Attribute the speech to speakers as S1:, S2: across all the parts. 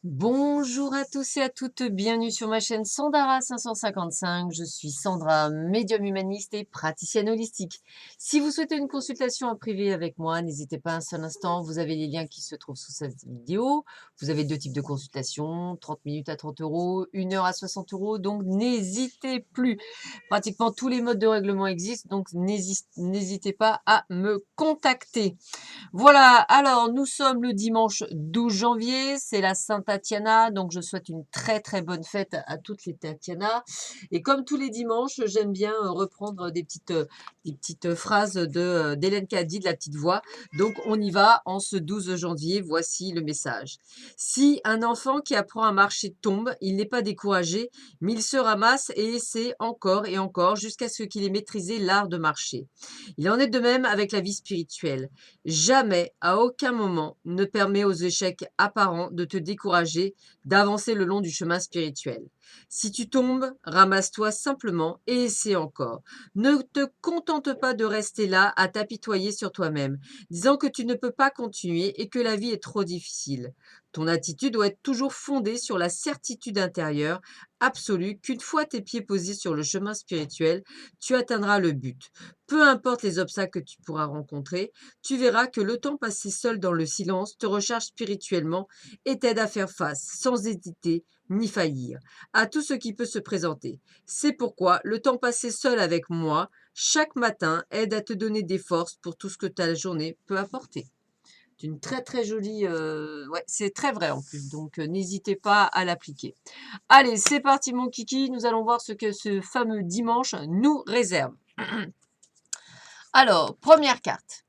S1: Bonjour à tous et à toutes, bienvenue sur ma chaîne Sandara 555. Je suis Sandra, médium humaniste et praticienne holistique. Si vous souhaitez une consultation en privé avec moi, n'hésitez pas un seul instant, vous avez les liens qui se trouvent sous cette vidéo. Vous avez deux types de consultations, 30 minutes à 30 euros, 1 heure à 60 euros, donc n'hésitez plus. Pratiquement tous les modes de règlement existent, donc n'hésitez pas à me contacter. Voilà, alors nous sommes le dimanche 12 janvier, c'est la Sainte-Tatiana, donc je souhaite une très très bonne fête à toutes les Tatianas. Et comme tous les dimanches, j'aime bien reprendre des petites phrases d'Hélène Caddy, de la petite voix. Donc on y va en ce 12 janvier, voici le message. Si un enfant qui apprend à marcher tombe, il n'est pas découragé, mais il se ramasse et essaie encore et encore jusqu'à ce qu'il ait maîtrisé l'art de marcher. Il en est de même avec la vie spirituelle. Jamais, à aucun moment, ne permet aux échecs apparents de te décourager d'avancer le long du chemin spirituel. Si tu tombes, ramasse-toi simplement et essaie encore. Ne te contente pas de rester là à t'apitoyer sur toi-même, disant que tu ne peux pas continuer et que la vie est trop difficile. Ton attitude doit être toujours fondée sur la certitude intérieure absolue qu'une fois tes pieds posés sur le chemin spirituel, tu atteindras le but. Peu importe les obstacles que tu pourras rencontrer, tu verras que le temps passé seul dans le silence te recharge spirituellement et t'aide à faire face, sans hésiter ni faillir, à tout ce qui peut se présenter. C'est pourquoi le temps passé seul avec moi, chaque matin, aide à te donner des forces pour tout ce que ta journée peut apporter. C'est une très très jolie... ouais, c'est très vrai en plus, donc n'hésitez pas à l'appliquer. Allez, c'est parti mon kiki, nous allons voir ce que ce fameux dimanche nous réserve. Alors, première carte.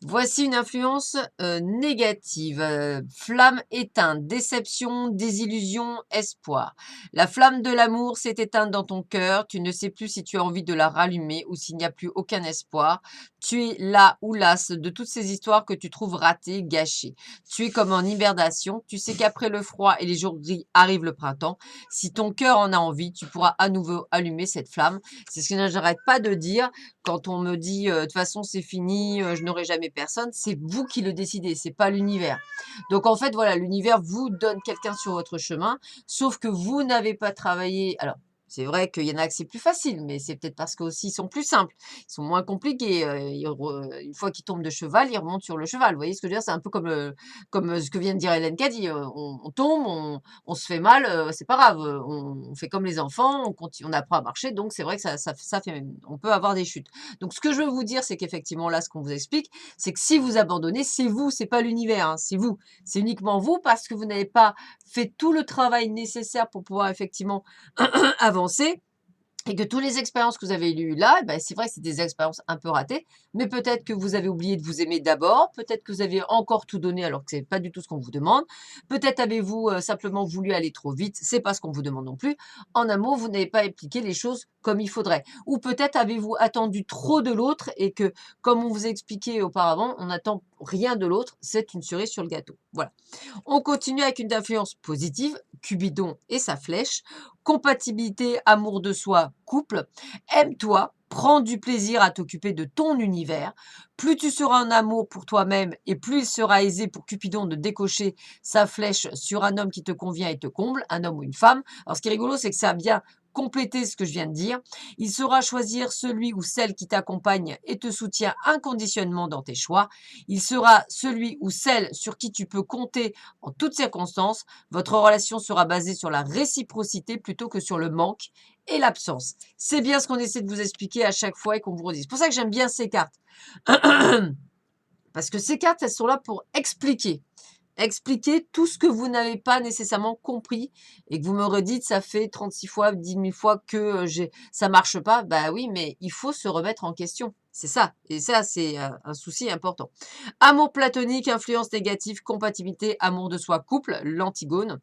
S1: Voici une influence négative. Flamme éteinte, déception, désillusion, espoir. La flamme de l'amour s'est éteinte dans ton cœur. Tu ne sais plus si tu as envie de la rallumer ou s'il n'y a plus aucun espoir. Tu es là ou lasse de toutes ces histoires que tu trouves ratées, gâchées. Tu es comme en hibernation. Tu sais qu'après le froid et les jours gris arrive le printemps. Si ton cœur en a envie, tu pourras à nouveau allumer cette flamme. C'est ce que j'arrête pas de dire. Quand on me dit, de toute façon, c'est fini, je n'aurai jamais personne, c'est vous qui le décidez, c'est pas l'univers. Donc en fait, voilà, l'univers vous donne quelqu'un sur votre chemin, sauf que vous n'avez pas travaillé. Alors, c'est vrai qu'il y en a que c'est plus facile, mais c'est peut-être parce qu'aussi ils sont plus simples, ils sont moins compliqués. Une fois qu'ils tombent de cheval, ils remontent sur le cheval. Vous voyez ce que je veux dire? C'est un peu comme ce que vient de dire Hélène Caddy. On tombe, on se fait mal, c'est pas grave. On fait comme les enfants, on continue, on apprend à marcher. Donc c'est vrai que ça fait, on peut avoir des chutes. Donc ce que je veux vous dire, c'est qu'effectivement là, ce qu'on vous explique, c'est que si vous abandonnez, c'est vous, c'est pas l'univers, hein, c'est vous, c'est uniquement vous parce que vous n'avez pas fait tout le travail nécessaire pour pouvoir effectivement avancer. Et que toutes les expériences que vous avez eues là, eh ben, c'est vrai que c'est des expériences un peu ratées, mais peut-être que vous avez oublié de vous aimer d'abord, peut-être que vous avez encore tout donné alors que c'est pas du tout ce qu'on vous demande, peut-être avez-vous simplement voulu aller trop vite, c'est pas ce qu'on vous demande non plus. En amour, vous n'avez pas appliqué les choses comme il faudrait. Ou peut-être avez-vous attendu trop de l'autre et que, comme on vous a expliqué auparavant, on n'attend rien de l'autre, c'est une cerise sur le gâteau. Voilà. On continue avec une influence positive, Cupidon et sa flèche. Compatibilité, amour de soi, couple. Aime-toi, prends du plaisir à t'occuper de ton univers. Plus tu seras en amour pour toi-même et plus il sera aisé pour Cupidon de décocher sa flèche sur un homme qui te convient et te comble, un homme ou une femme. Alors ce qui est rigolo, c'est que ça a bien complété ce que je viens de dire. Il saura choisir celui ou celle qui t'accompagne et te soutient inconditionnellement dans tes choix. Il sera celui ou celle sur qui tu peux compter en toutes circonstances. Votre relation sera basée sur la réciprocité plutôt que sur le manque et l'absence. C'est bien ce qu'on essaie de vous expliquer à chaque fois et qu'on vous redise. C'est pour ça que j'aime bien ces cartes. Parce que ces cartes, elles sont là pour expliquer. Expliquer tout ce que vous n'avez pas nécessairement compris et que vous me redites, ça fait 36 fois, 10 000 fois que ça marche pas. Bah oui, mais il faut se remettre en question. C'est ça. Et ça, c'est un souci important. Amour platonique, influence négative, compatibilité, amour de soi, couple, l'antigone.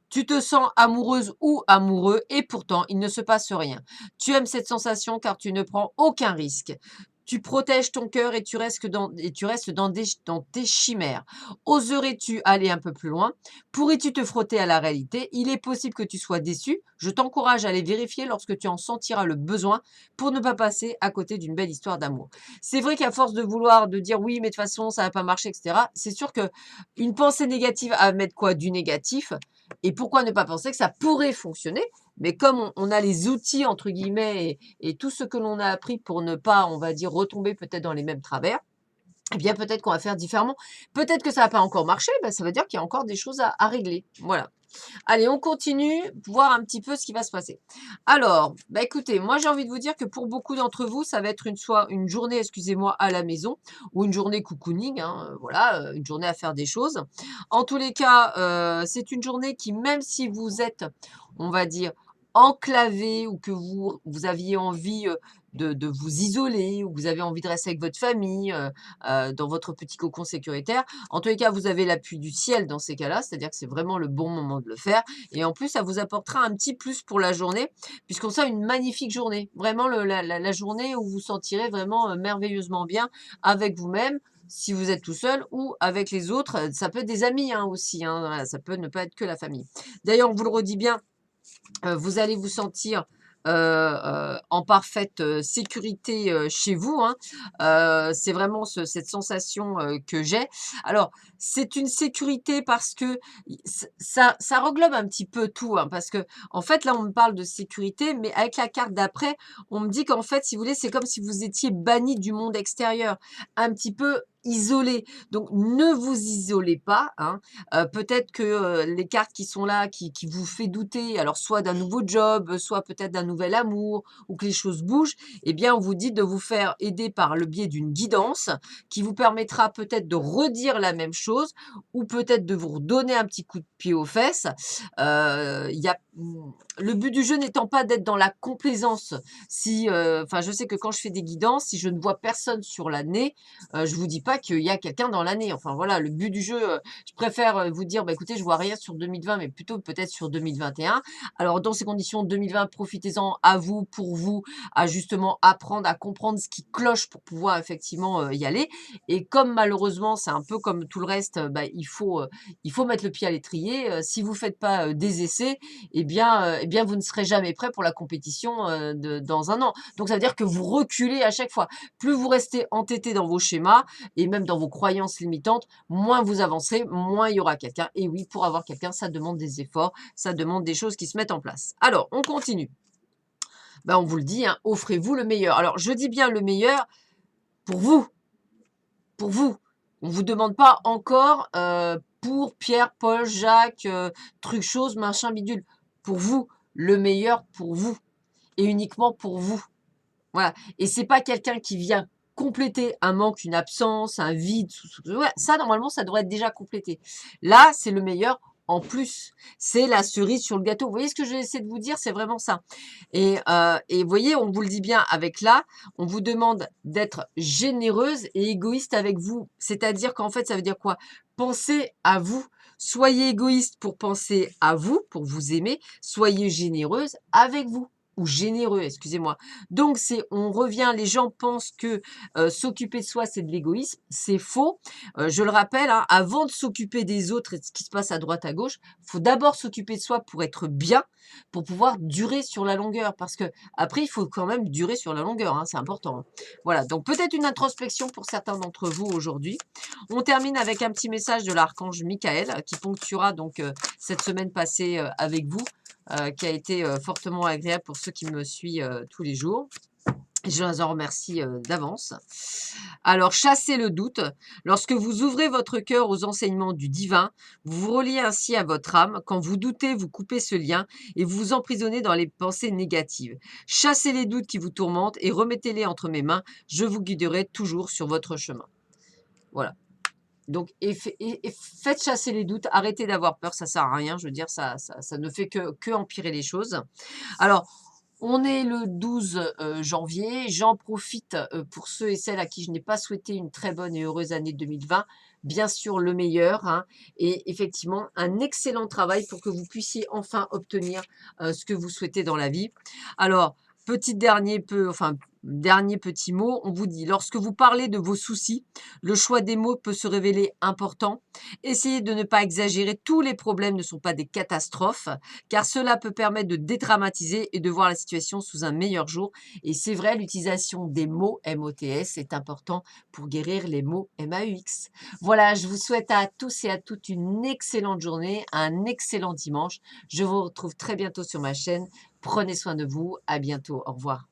S1: Tu te sens amoureuse ou amoureux et pourtant, il ne se passe rien. Tu aimes cette sensation car tu ne prends aucun risque. Tu protèges ton cœur et tu restes dans tes chimères. Oserais-tu aller un peu plus loin? Pourrais-tu te frotter à la réalité? Il est possible que tu sois déçu. Je t'encourage à aller vérifier lorsque tu en sentiras le besoin pour ne pas passer à côté d'une belle histoire d'amour. C'est vrai qu'à force de vouloir de dire oui, mais de toute façon, ça va pas marcher, etc., c'est sûr que une pensée négative à mettre quoi? Du négatif. Et pourquoi ne pas penser que ça pourrait fonctionner? Mais comme on a les outils, entre guillemets, et tout ce que l'on a appris pour ne pas, on va dire, retomber peut-être dans les mêmes travers, eh bien, peut-être qu'on va faire différemment. Peut-être que ça va pas encore marché, ben, ça veut dire qu'il y a encore des choses à régler. Voilà. Allez, on continue, voir un petit peu ce qui va se passer. Alors, bah écoutez, moi j'ai envie de vous dire que pour beaucoup d'entre vous, ça va être une journée, excusez-moi, à la maison ou une journée cocooning, hein, voilà, une journée à faire des choses. En tous les cas, c'est une journée qui, même si vous êtes, on va dire, enclavé ou que vous aviez envie de vous isoler ou que vous avez envie de rester avec votre famille dans votre petit cocon sécuritaire, en tous les cas, vous avez l'appui du ciel dans ces cas-là, c'est-à-dire que c'est vraiment le bon moment de le faire. Et en plus, ça vous apportera un petit plus pour la journée, puisqu'on sent une magnifique journée. Vraiment la journée où vous vous sentirez vraiment merveilleusement bien avec vous-même, si vous êtes tout seul ou avec les autres. Ça peut être des amis hein, aussi, hein, voilà, ça peut ne pas être que la famille. D'ailleurs, on vous le redit bien, vous allez vous sentir en parfaite sécurité chez vous, hein. C'est vraiment cette sensation que j'ai. Alors, c'est une sécurité parce que ça reglobe un petit peu tout, hein, parce que en fait, là, on me parle de sécurité, mais avec la carte d'après, on me dit qu'en fait, si vous voulez, c'est comme si vous étiez banni du monde extérieur, un petit peu isolé. Donc, ne vous isolez pas, hein. Peut-être que les cartes qui sont là, qui vous fait douter, alors soit d'un nouveau job, soit peut-être d'un nouvel amour, ou que les choses bougent, eh bien, on vous dit de vous faire aider par le biais d'une guidance qui vous permettra peut-être de redire la même chose, ou peut-être de vous redonner un petit coup de pied aux fesses. Le but du jeu n'étant pas d'être dans la complaisance. Si, enfin, je sais que quand je fais des guidances, si je ne vois personne sur l'année, je vous dis pas qu'il y a quelqu'un dans l'année. Enfin voilà, le but du jeu, je préfère vous dire, bah, écoutez, je vois rien sur 2020, mais plutôt peut-être sur 2021. Alors, dans ces conditions, 2020, profitez-en à vous, pour vous, à justement apprendre, à comprendre ce qui cloche pour pouvoir effectivement y aller. Et comme malheureusement, c'est un peu comme tout le reste, bah, il faut mettre le pied à l'étrier. Si vous faites pas des essais, eh bien, vous ne serez jamais prêt pour la compétition dans un an. Donc, ça veut dire que vous reculez à chaque fois. Plus vous restez entêté dans vos schémas et même dans vos croyances limitantes, moins vous avancerez, moins il y aura quelqu'un. Et oui, pour avoir quelqu'un, ça demande des efforts, ça demande des choses qui se mettent en place. Alors, on continue. Ben, on vous le dit, hein, offrez-vous le meilleur. Alors, je dis bien le meilleur pour vous, pour vous. On ne vous demande pas encore pour Pierre, Paul, Jacques, truc, chose, machin, bidule. Pour vous, le meilleur pour vous et uniquement pour vous. Voilà. Et c'est pas quelqu'un qui vient compléter un manque, une absence, un vide. Ouais, ça, normalement, ça devrait être déjà complété. Là, c'est le meilleur en plus. C'est la cerise sur le gâteau. Vous voyez ce que je vais essayer de vous dire? C'est vraiment ça. Et vous voyez, on vous le dit bien avec là, on vous demande d'être généreuse et égoïste avec vous. C'est-à-dire qu'en fait, ça veut dire quoi? Pensez à vous. Soyez égoïste pour penser à vous, pour vous aimer. Soyez généreuse avec vous ou généreux, excusez-moi. Donc on revient, les gens pensent que s'occuper de soi, c'est de l'égoïsme. C'est faux. Je le rappelle, hein, avant de s'occuper des autres et de ce qui se passe à droite, à gauche, il faut d'abord s'occuper de soi pour être bien, pour pouvoir durer sur la longueur. Parce que après, il faut quand même durer sur la longueur, hein, c'est important. Hein. Voilà, donc peut-être une introspection pour certains d'entre vous aujourd'hui. On termine avec un petit message de l'archange Michael qui ponctuera donc cette semaine passée avec vous. Qui a été fortement agréable pour ceux qui me suivent tous les jours. Je les en remercie d'avance. Alors, chassez le doute. Lorsque vous ouvrez votre cœur aux enseignements du divin, vous vous reliez ainsi à votre âme. Quand vous doutez, vous coupez ce lien et vous vous emprisonnez dans les pensées négatives. Chassez les doutes qui vous tourmentent et remettez-les entre mes mains. Je vous guiderai toujours sur votre chemin. Voilà. Donc, faites chasser les doutes, arrêtez d'avoir peur, ça sert à rien, je veux dire, ça ne fait que empirer les choses. Alors, on est le 12 janvier, j'en profite pour ceux et celles à qui je n'ai pas souhaité une très bonne et heureuse année 2020, bien sûr le meilleur, hein, et effectivement un excellent travail pour que vous puissiez enfin obtenir ce que vous souhaitez dans la vie. Alors, Dernier petit mot, on vous dit, lorsque vous parlez de vos soucis, le choix des mots peut se révéler important. Essayez de ne pas exagérer, tous les problèmes ne sont pas des catastrophes, car cela peut permettre de dédramatiser et de voir la situation sous un meilleur jour. Et c'est vrai, l'utilisation des mots MOTS est important pour guérir les mots MAUX. Voilà, je vous souhaite à tous et à toutes une excellente journée, un excellent dimanche. Je vous retrouve très bientôt sur ma chaîne. Prenez soin de vous. À bientôt. Au revoir.